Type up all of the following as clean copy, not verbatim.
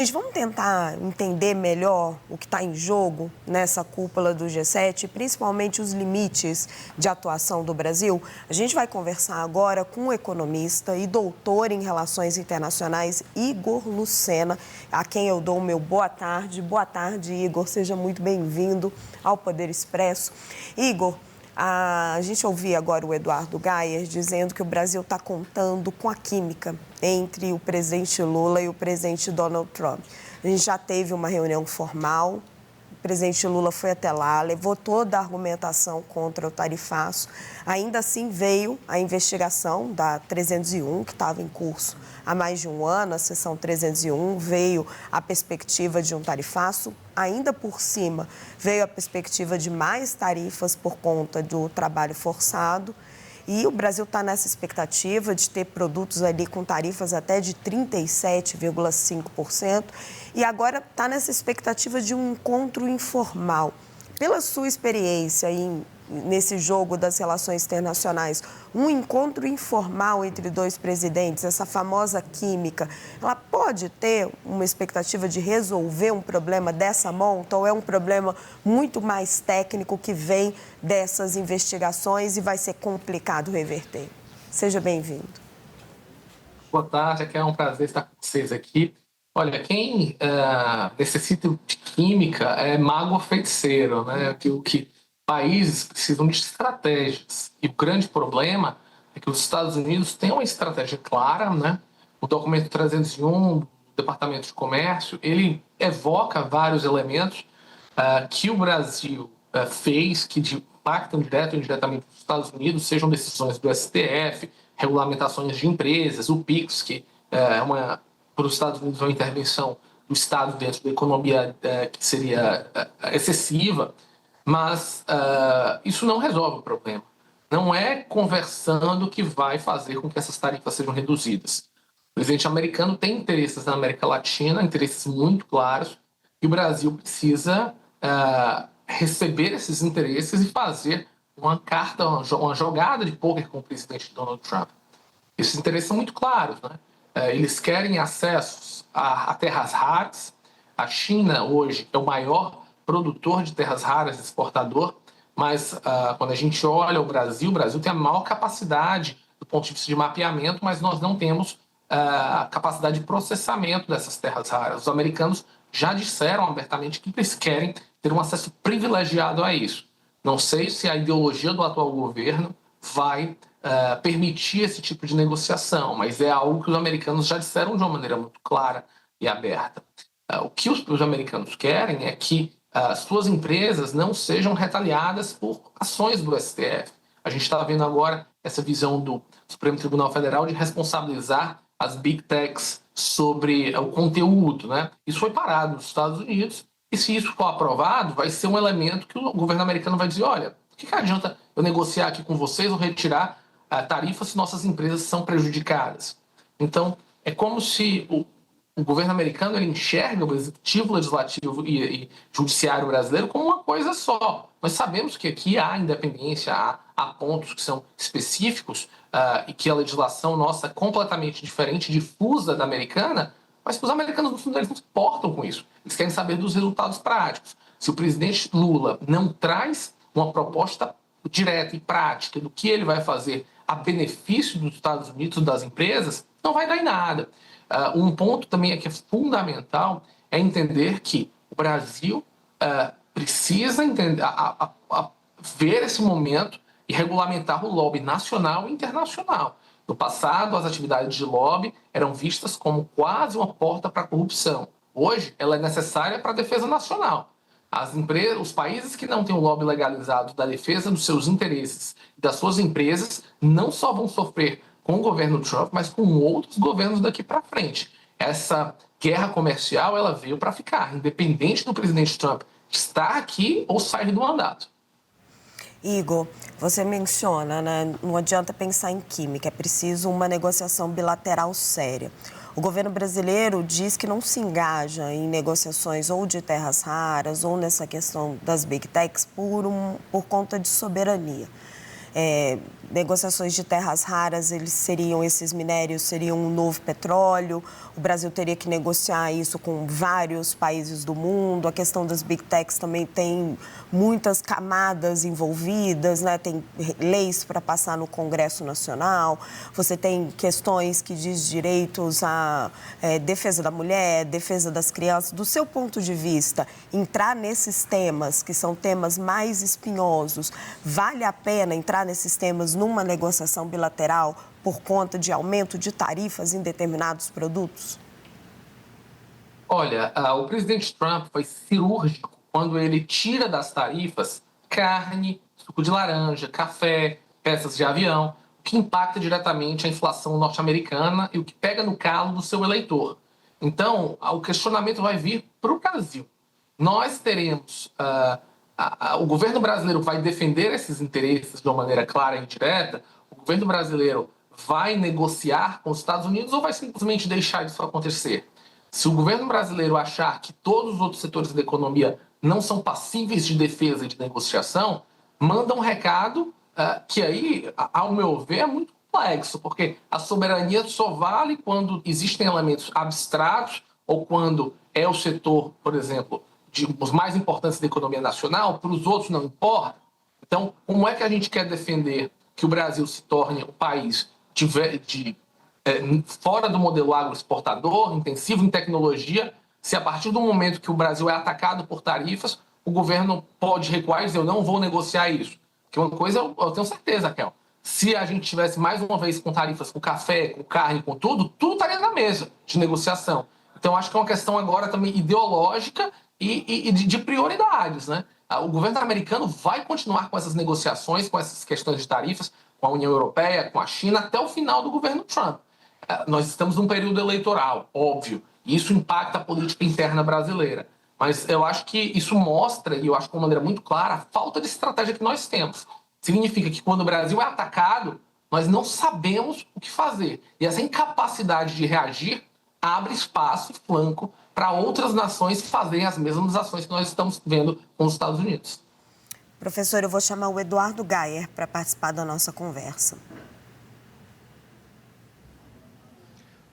Gente, vamos tentar entender melhor o que está em jogo nessa cúpula do G7, principalmente os limites de atuação do Brasil. A gente vai conversar agora com o economista e doutor em Relações Internacionais, Igor Lucena, a quem eu dou o meu boa tarde. Boa tarde, Igor. Seja muito bem-vindo ao Poder Expresso. Igor, a gente ouviu agora o Eduardo Geyer dizendo que o Brasil está contando com a química entre o presidente Lula e o presidente Donald Trump. A gente já teve uma reunião formal, o presidente Lula foi até lá, levou toda a argumentação contra o tarifaço. Ainda assim veio a investigação da 301, que estava em curso há mais de um ano, a sessão 301, veio a perspectiva de um tarifaço. Ainda por cima, veio a perspectiva de mais tarifas por conta do trabalho forçado. E o Brasil está nessa expectativa de ter produtos ali com tarifas até de 37,5%. E agora está nessa expectativa de um encontro informal. Pela sua experiência nesse jogo das relações internacionais, um encontro informal entre dois presidentes, essa famosa química, ela pode ter uma expectativa de resolver um problema dessa monta ou é um problema muito mais técnico que vem dessas investigações e vai ser complicado reverter? Seja bem-vindo. Boa tarde, é um prazer estar com vocês aqui. Olha, quem necessita de química é mago ou feiticeiro, né? Que países precisam de estratégias. E o grande problema é que os Estados Unidos têm uma estratégia clara, né? O documento 301 do Departamento de Comércio, ele evoca vários elementos que o Brasil fez, que impactam direto ou indiretamente os Estados Unidos, sejam decisões do STF, regulamentações de empresas, o PIX, que é para os Estados Unidos uma intervenção do Estado dentro da economia que seria excessiva, mas isso não resolve o problema. Não é conversando que vai fazer com que essas tarifas sejam reduzidas. O presidente americano tem interesses na América Latina, interesses muito claros, e o Brasil precisa receber esses interesses e fazer uma jogada de pôquer com o presidente Donald Trump. Esses interesses são muito claros, né? Eles querem acessos a terras raras. A China hoje é o maior produtor de terras raras, exportador, mas quando a gente olha o Brasil tem a maior capacidade do ponto de vista de mapeamento, mas nós não temos a capacidade de processamento dessas terras raras. Os americanos já disseram abertamente que eles querem ter um acesso privilegiado a isso. Não sei se a ideologia do atual governo vai permitir esse tipo de negociação, mas é algo que os americanos já disseram de uma maneira muito clara e aberta. O que os americanos querem é que suas empresas não sejam retaliadas por ações do STF. A gente está vendo agora essa visão do Supremo Tribunal Federal de responsabilizar as Big Techs sobre o conteúdo, né? Isso foi parado nos Estados Unidos, e se isso for aprovado, vai ser um elemento que o governo americano vai dizer, olha, o que adianta eu negociar aqui com vocês ou retirar tarifas se nossas empresas são prejudicadas? Então, é como se o governo americano ele enxerga o executivo, legislativo e judiciário brasileiro como uma coisa só. Nós sabemos que aqui há independência, há pontos que são específicos e que a legislação nossa é completamente diferente, difusa da americana, mas os americanos, no fundo, eles não se importam com isso. Eles querem saber dos resultados práticos. Se o presidente Lula não traz uma proposta direta e prática do que ele vai fazer a benefício dos Estados Unidos, das empresas, não vai dar em nada. Um ponto também que é fundamental é entender que o Brasil precisa ver esse momento e regulamentar o lobby nacional e internacional. No passado, as atividades de lobby eram vistas como quase uma porta para a corrupção. Hoje, ela é necessária para a defesa nacional. Os países que não têm o lobby legalizado da defesa dos seus interesses e das suas empresas não só vão sofrer com o governo Trump, mas com outros governos daqui para frente. Essa guerra comercial ela veio para ficar, independente do presidente Trump estar aqui ou sair do mandato. Igor, você menciona, né? Não adianta pensar em química, é preciso uma negociação bilateral séria. O governo brasileiro diz que não se engaja em negociações ou de terras raras ou nessa questão das Big Techs por conta de soberania. negociações de terras raras, esses minérios seriam um novo petróleo. O Brasil teria que negociar isso com vários países do mundo. A questão das Big Techs também tem muitas camadas envolvidas, né? Tem leis para passar no Congresso Nacional. Você tem questões que diz direitos à defesa da mulher, defesa das crianças. Do seu ponto de vista, entrar nesses temas, que são temas mais espinhosos, vale a pena entrar nesses temas numa negociação bilateral por conta de aumento de tarifas em determinados produtos? Olha, o presidente Trump foi cirúrgico quando ele tira das tarifas carne, suco de laranja, café, peças de avião, o que impacta diretamente a inflação norte-americana e o que pega no calo do seu eleitor. Então, o questionamento vai vir para o Brasil. Nós teremos... o governo brasileiro vai defender esses interesses de uma maneira clara e direta? O governo brasileiro vai negociar com os Estados Unidos ou vai simplesmente deixar isso acontecer? Se o governo brasileiro achar que todos os outros setores da economia não são passíveis de defesa e de negociação, manda um recado que aí, ao meu ver, é muito complexo, porque a soberania só vale quando existem elementos abstratos ou quando é o setor, por exemplo, os mais importantes da economia nacional, para os outros não importa. Então, como é que a gente quer defender que o Brasil se torne um país fora do modelo agroexportador, intensivo em tecnologia, se a partir do momento que o Brasil é atacado por tarifas, o governo pode recuar e dizer, eu não vou negociar isso? Porque uma coisa eu tenho certeza, Kel, se a gente tivesse mais uma vez com tarifas, com café, com carne, com tudo estaria na mesa de negociação. Então, acho que é uma questão agora também ideológica e de prioridades, né? O governo americano vai continuar com essas negociações, com essas questões de tarifas, com a União Europeia, com a China, até o final do governo Trump. Nós estamos num período eleitoral, óbvio, e isso impacta a política interna brasileira. Mas eu acho que isso mostra, e eu acho de uma maneira muito clara, a falta de estratégia que nós temos. Significa que quando o Brasil é atacado, nós não sabemos o que fazer. E essa incapacidade de reagir abre espaço e flanco para outras nações fazerem as mesmas ações que nós estamos vendo com os Estados Unidos. Professor, eu vou chamar o Eduardo Gayer para participar da nossa conversa.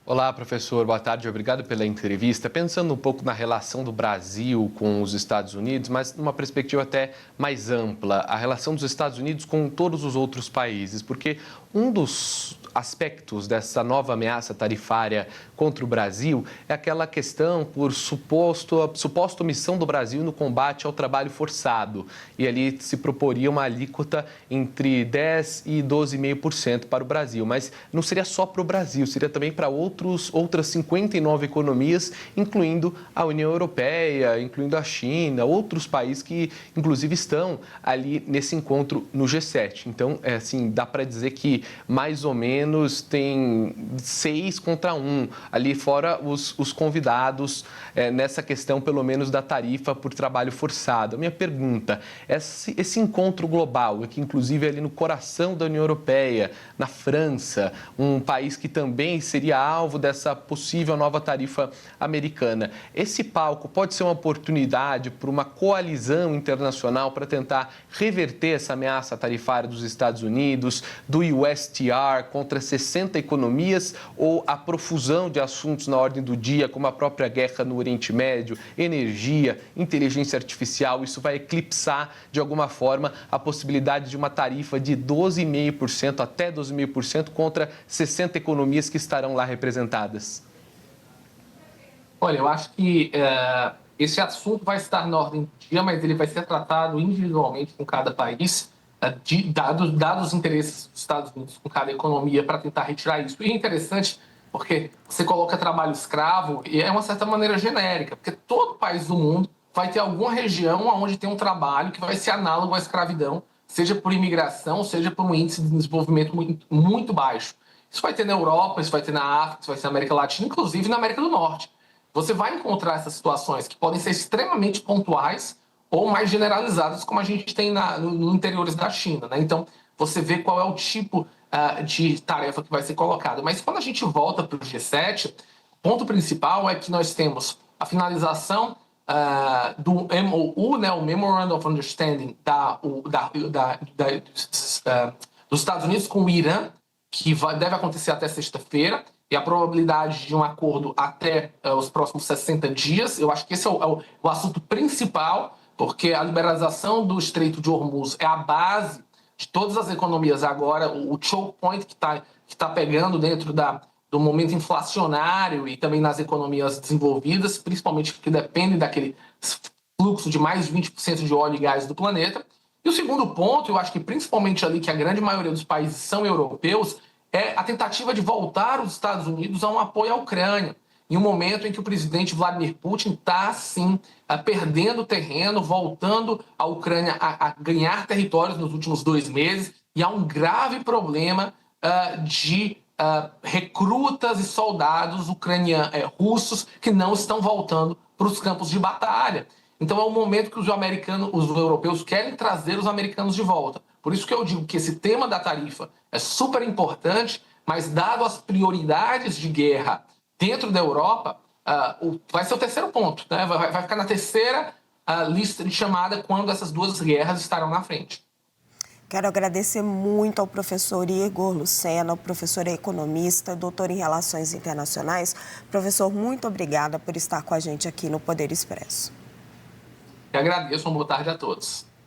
Olá, professor. Boa tarde. Obrigado pela entrevista. Pensando um pouco na relação do Brasil com os Estados Unidos, mas numa perspectiva até mais ampla, a relação dos Estados Unidos com todos os outros países, porque um dos aspectos dessa nova ameaça tarifária contra o Brasil é aquela questão por suposta omissão do Brasil no combate ao trabalho forçado. E ali se proporia uma alíquota entre 10% e 12,5% para o Brasil. Mas não seria só para o Brasil, seria também para outras 59 economias, incluindo a União Europeia, incluindo a China, outros países que, inclusive, estão ali nesse encontro no G7. Então, assim, dá para dizer que mais ou menos tem 6 contra 1, ali fora os convidados nessa questão, pelo menos, da tarifa por trabalho forçado. A minha pergunta, esse encontro global, que inclusive é ali no coração da União Europeia, na França, um país que também seria alvo dessa possível nova tarifa americana, esse palco pode ser uma oportunidade para uma coalizão internacional para tentar reverter essa ameaça tarifária dos Estados Unidos, do USTR contra 60 economias, ou a profusão de assuntos na ordem do dia, como a própria guerra no Oriente Médio, energia, inteligência artificial, isso vai eclipsar, de alguma forma, a possibilidade de uma tarifa de 12,5%, até 12,5% contra 60 economias que estarão lá representadas? Olha, eu acho que esse assunto vai estar na ordem do dia, mas ele vai ser tratado individualmente com cada país, dados os interesses dos Estados Unidos com cada economia para tentar retirar isso. E é interessante porque você coloca trabalho escravo e é uma certa maneira genérica, porque todo país do mundo vai ter alguma região onde tem um trabalho que vai ser análogo à escravidão, seja por imigração, seja por um índice de desenvolvimento muito, muito baixo. Isso vai ter na Europa, isso vai ter na África, isso vai ter na América Latina, inclusive na América do Norte. Você vai encontrar essas situações que podem ser extremamente pontuais ou mais generalizadas, como a gente tem no interiores da China, né? Então, você vê qual é o tipo de tarefa que vai ser colocada. Mas quando a gente volta para o G7, o ponto principal é que nós temos a finalização do MOU, né, o Memorandum of Understanding dos Estados Unidos com o Irã, que deve acontecer até sexta-feira, e a probabilidade de um acordo até os próximos 60 dias. Eu acho que esse é o assunto principal, porque a liberalização do Estreito de Hormuz é a base de todas as economias agora, o choke point que tá pegando dentro do momento inflacionário e também nas economias desenvolvidas, principalmente que dependem daquele fluxo de mais de 20% de óleo e gás do planeta. E o segundo ponto, eu acho que principalmente ali que a grande maioria dos países são europeus, é a tentativa de voltar os Estados Unidos a um apoio à Ucrânia, em um momento em que o presidente Vladimir Putin está, sim, perdendo terreno, voltando a Ucrânia a ganhar territórios nos últimos 2 meses, e há um grave problema de recrutas e soldados russos que não estão voltando para os campos de batalha. Então é um momento que os europeus querem trazer os americanos de volta. Por isso que eu digo que esse tema da tarifa é super importante, mas dado as prioridades de guerra dentro da Europa, vai ser o terceiro ponto, né? Vai ficar na terceira lista de chamada quando essas duas guerras estarão na frente. Quero agradecer muito ao professor Igor Lucena, professor economista, doutor em Relações Internacionais. Professor, muito obrigada por estar com a gente aqui no Poder Expresso. Eu agradeço, uma boa tarde a todos.